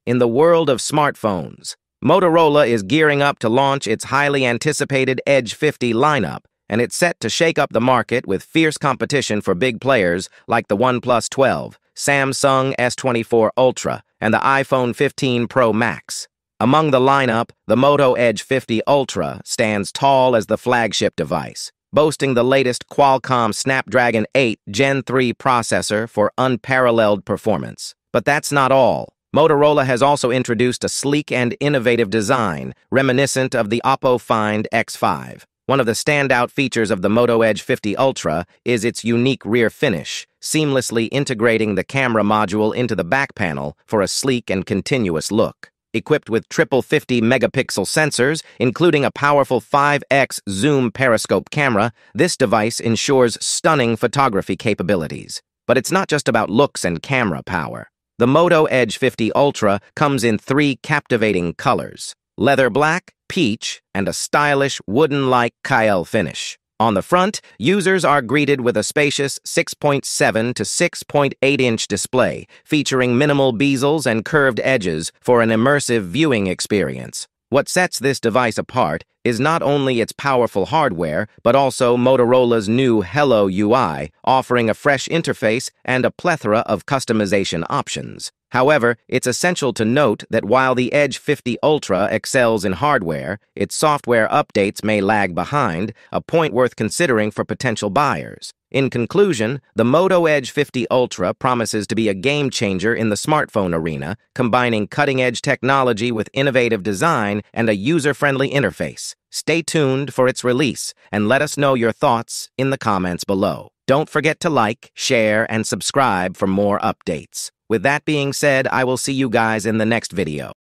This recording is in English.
In the world of smartphones, Motorola is gearing up to launch its highly anticipated Edge 50 lineup, and it's set to shake up the market with fierce competition for big players like the OnePlus 12, Samsung S24 Ultra, and the iPhone 15 Pro Max. Among the lineup, the Moto Edge 50 Ultra stands tall as the flagship device, boasting the latest Qualcomm Snapdragon 8 Gen 3 processor for unparalleled performance. But that's not all. Motorola has also introduced a sleek and innovative design, reminiscent of the Oppo Find X5. One of the standout features of the Moto Edge 50 Ultra is its unique rear finish, seamlessly integrating the camera module into the back panel for a sleek and continuous look. Equipped with triple 50-megapixel sensors, including a powerful 5x zoom periscope camera, this device ensures stunning photography capabilities. But it's not just about looks and camera power. The Moto Edge 50 Ultra comes in 3 captivating colors: leather black, peach, and a stylish wooden-like Kyle finish. On the front, users are greeted with a spacious 6.7 to 6.8-inch display, featuring minimal bezels and curved edges for an immersive viewing experience. What sets this device apart is not only its powerful hardware, but also Motorola's new Hello UI, offering a fresh interface and a plethora of customization options. However, it's essential to note that while the Edge 50 Ultra excels in hardware, its software updates may lag behind, a point worth considering for potential buyers. In conclusion, the Moto Edge 50 Ultra promises to be a game-changer in the smartphone arena, combining cutting-edge technology with innovative design and a user-friendly interface. Stay tuned for its release, and let us know your thoughts in the comments below. Don't forget to like, share, and subscribe for more updates. With that being said, I will see you guys in the next video.